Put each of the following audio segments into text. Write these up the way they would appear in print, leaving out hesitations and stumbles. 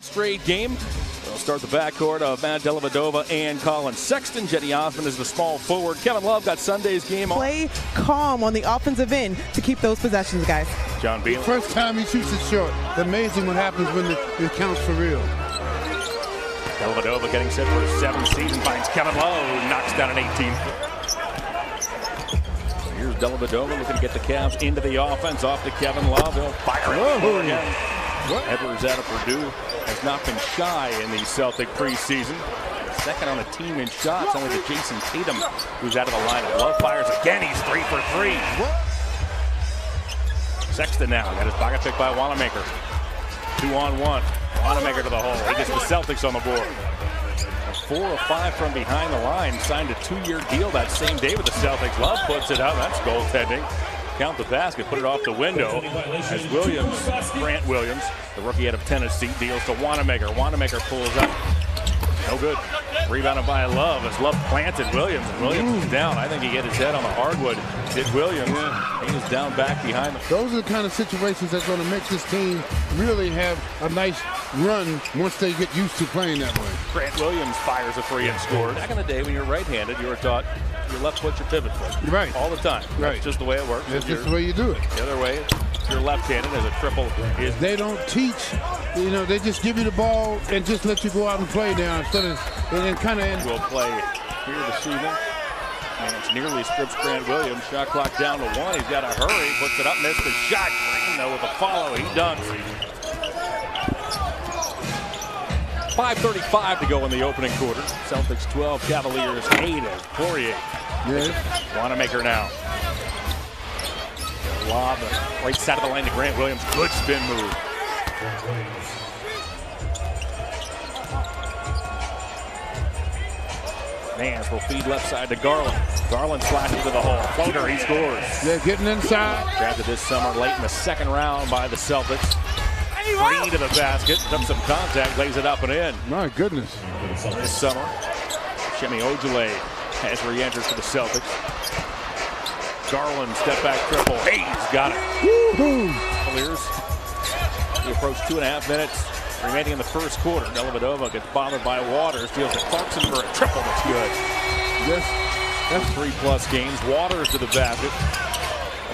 Straight game. They'll start the backcourt of Matt Dellavedova and Colin Sexton. Jetty Osmond is the small forward. Kevin Love got Sunday's game on. Play calm on the offensive end to keep those possessions, guys. John Beal. First time he shoots it short. Amazing what happens when it counts for real. Dellavedova getting set for his 7th season. Finds Kevin Love. Knocks down an 18-foot. Here's Dellavedova looking to get the Cavs into the offense. Off to Kevin Love. He'll fire it again. Edwards out of Purdue has not been shy in the Celtic preseason. Second on the team in shots, only to Jason Tatum, who's out of the lineup. Love fires again. He's 3 for 3. Sexton now got his pocket picked by Wanamaker. 2-on-1. Wanamaker to the hole. He gets the Celtics on the board. 4 of 5 from behind the line. Signed a 2-year deal that same day with the Celtics. Love puts it up. That's goaltending. Count the basket, put it off the window as Williams, Grant Williams, the rookie out of Tennessee, deals to Wanamaker. Wanamaker pulls up. No good. Rebounded by Love as Love planted Williams. And Williams is down. I think he hit his head on the hardwood. Did Williams. He was down back behind him. Those are the kind of situations that's going to make this team really have a nice run once they get used to playing that way. Grant Williams fires a free and scores. Back in the day when you were right-handed, you were taught your left foot's your pivot foot. Right. All the time. Right. That's just the way it works. That's just the way you do it. The other way, you're left-handed as a triple is. They don't teach, they just give you the ball and just let you go out and play now instead of, and kind of. Will play here this evening. And it's nearly strips Grant Williams. Shot clock down to 1. He's got to hurry. Puts it up, missed the shot. Green, though, with a follow. He dunks. 5:35 to go in the opening quarter. Celtics 12, Cavaliers 8 as Poirier. Yes. Wanamaker now. Lob, right side of the lane to Grant Williams. Good spin move. Nance will feed left side to Garland. Garland slashes to the hole. Floater, he scores. They're getting inside. Drafted this summer late in the 2nd round by the Celtics. Green to the basket, took some contact, lays it up and in. My goodness. This summer, Shemi Ojale has re-entered for the Celtics. Garland, step back triple. Hayes got it. Cavaliers. We approach 2.5 minutes remaining in the first quarter. Dellavedova gets bothered by Waters. Deals to Clarkson for a triple. That's good. Yes. That's 3+ games. Waters to the basket.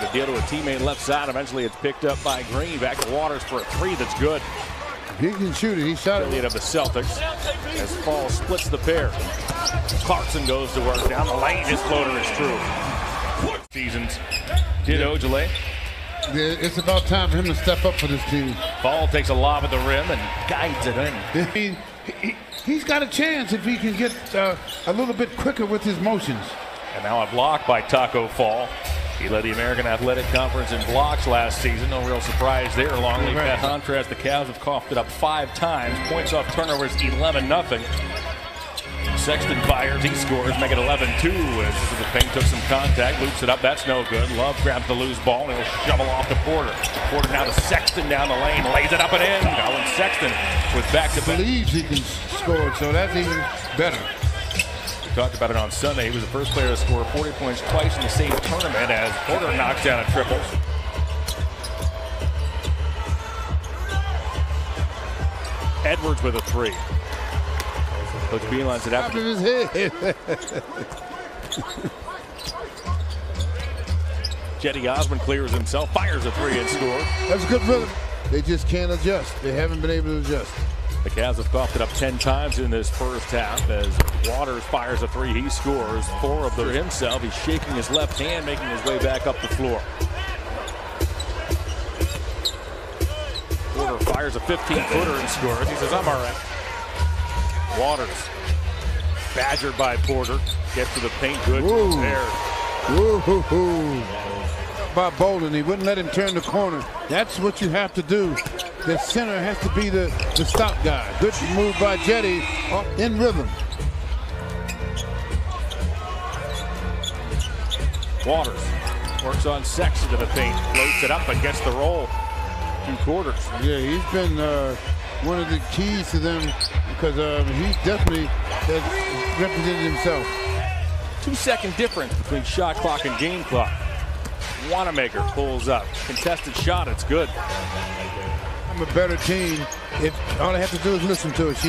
A deal to a teammate left side. Eventually it's picked up by Green. Back to Waters for a 3 that's good. He can shoot it. He shot it. Of the Celtics as Fall splits the pair. Clarkson goes to work down the lane. His floater is true. Seasons did Ojale. It's about time for him to step up for this team. Fall takes a lob at the rim and guides it in. He's got a chance if he can get a little bit quicker with his motions. And now a block by Taco Fall. He led the American Athletic Conference in blocks last season. No real surprise there. Longleaf. By contrast, the Cavs have coughed it up 5 times. Points off turnovers 11-0. Sexton fires. He scores. Make it 11-2 as the paint took some contact. Loops it up. That's no good. Love grabs the loose ball and he'll shovel off to Porter. Porter now to Sexton down the lane. Lays it up and in. Colin Sexton with back-to-back. Believes he can score, so that's even better. Talked about it on Sunday. He was the first player to score 40 points twice in the same tournament as Porter knocks down a triple. Edwards with a 3. Coach B lines it after his head. Jetty Osmond clears himself, fires a 3 and scores. That's a good rhythm. They just can't adjust. They haven't been able to adjust. The Cavs have coughed it up 10 times in this first half as Waters fires a 3. He scores 4 of them himself. He's shaking his left hand, making his way back up the floor. Porter fires a 15-footer and scores. He says, I'm all right. Waters, badgered by Porter, gets to the paint. Good there. By Bolden, he wouldn't let him turn the corner. That's what you have to do. The center has to be the stop guy. Good move by Jetty in rhythm. Waters works on Sexton to the paint, floats it up and gets the roll. 2 quarters. Yeah, he's been one of the keys to them because he definitely has represented himself. 2-second difference between shot clock and game clock. Wanamaker pulls up. Contested shot, it's good. I'm a better team All I have to do is listen to her. She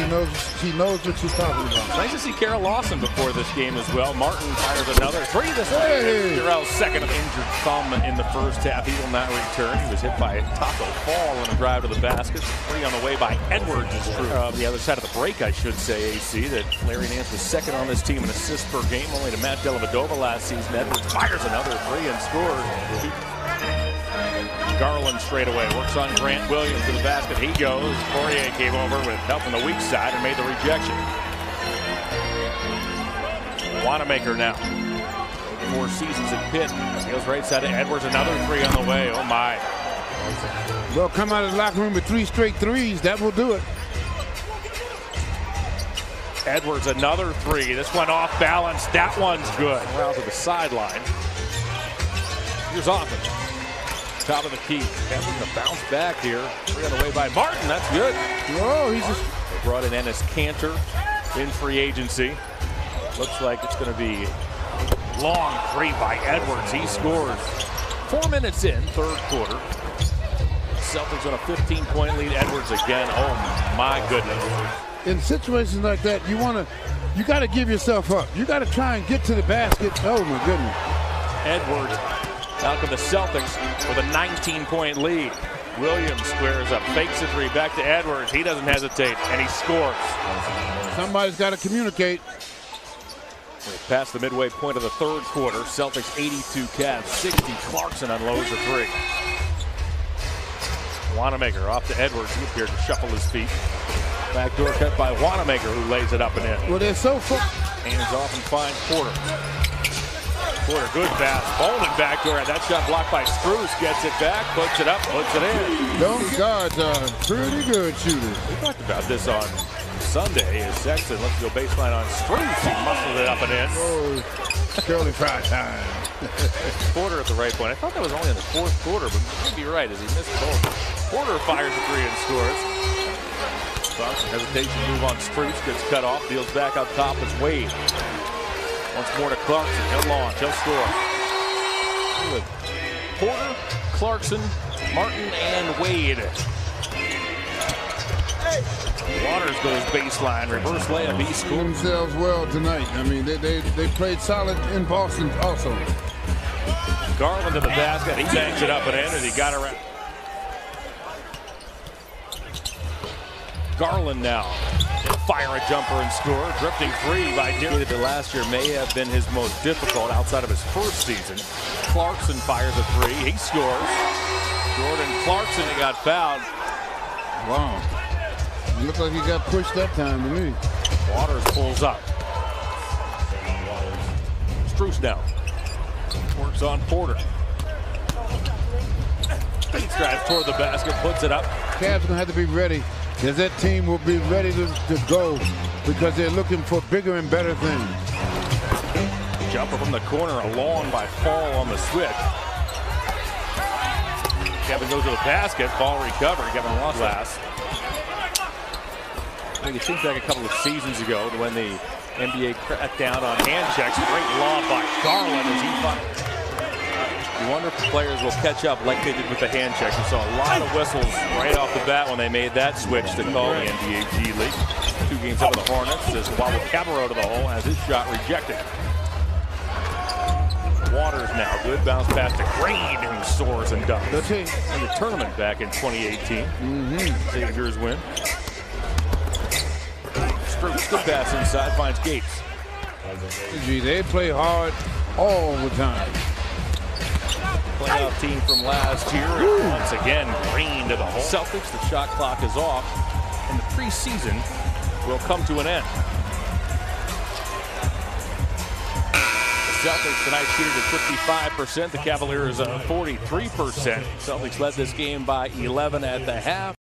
knows what she's talking about. Nice to see Kara Lawson before this game as well. Martin fires another three. This time, Jarrell's second injured thumb in the first half. He will not return. He was hit by a taco fall on a drive to the basket. Three on the way by Edwards is true. The other side of the break, I should say, AC, that Larry Nance was second on this team in assists per game, only to Matt Dellavedova last season. Edwards fires another three and scores. Garland straight away, works on Grant Williams to the basket. He goes. Poirier came over with help from the weak side and made the rejection. Wanamaker now. 4 seasons at Pitt. Goes right side to Edwards. Another three on the way. Oh my. Well, come out of the locker room with 3 straight threes. That will do it. Edwards another three. This one off balance. That one's good. Out to the sideline. Here's Austin. Top of the key. Having to bounce back here. Three on the way by Martin. That's good. Whoa, he's just... They brought in Ennis Cantor in free agency. Looks like it's going to be long three by Edwards. He scores. 4 minutes in, third quarter. Celtics on a 15-point lead. Edwards again. Oh my goodness. In situations like that, you got to give yourself up. You got to try and get to the basket. Oh my goodness. Edwards out to the Celtics with a 19-point lead. Williams squares up, fakes a three, back to Edwards. He doesn't hesitate, and he scores. Somebody's got to communicate. We're past the midway point of the third quarter. Celtics 82, Cavs 60. Clarkson unloads a three. Wanamaker off to Edwards. He appeared to shuffle his feet. Backdoor cut by Wanamaker, who lays it up and in. Well, they're so far. Hands off and finds Porter. Porter, good pass. Bowling backdoor. That shot blocked by Spruce. Gets it back, puts it up, puts it in. Those guards are pretty good shooters. We talked about this on Sunday. As Sexton lets go baseline on Spruce. He muscled it up and in. Oh, curly fry time. Porter at the right point. I thought that was only in the fourth quarter, but maybe you're right as he missed both. Porter fires a three and scores. Clarkson hesitation move on Spruce. Gets cut off. Deals back up top as Wade. Once more to Clarkson. He'll launch. He'll score. With Porter, Clarkson, Martin, and Wade. Waters goes baseline. Reverse layup. He scores. Themselves well tonight. I mean, they played solid in Boston also. Garland to the basket. He banks it up and in as he got around. Garland now. Fire a jumper and score. Drifting three by Deere. The last year may have been his most difficult outside of his first season. Clarkson fires a three. He scores. Jordan Clarkson, he got fouled. Wow. It looked like he got pushed that time to me. Waters pulls up. Spruce now. Works on Porter. He drives toward the basket, puts it up. Cavs going to have to be ready. Because that team will be ready to go because they're looking for bigger and better things. Jumper from the corner, a long by Fall on the switch. Kevin goes to the basket, ball recovered. Kevin lost last. You think back a couple of seasons ago when the NBA cracked down on hand checks. Great lob by Garland as he fought. You wonder if the players will catch up like they did with the hand checks. We saw a lot of whistles right off the bat when they made that switch to call the NBA G League. 2 games out of the Hornets as Waddle Cabarro to the hole has his shot rejected. Waters now, good bounce pass to Green, who soars and dunks. In the tournament back in 2018. Xavier's win. Spruce, good pass inside, finds Gates. Gee, they play hard all the time. Playoff team from last year. Once again, Green to the hole. Celtics, the shot clock is off, and the preseason will come to an end. The Celtics tonight shooting at 55%. The Cavaliers 43%. Celtics led this game by 11 at the half.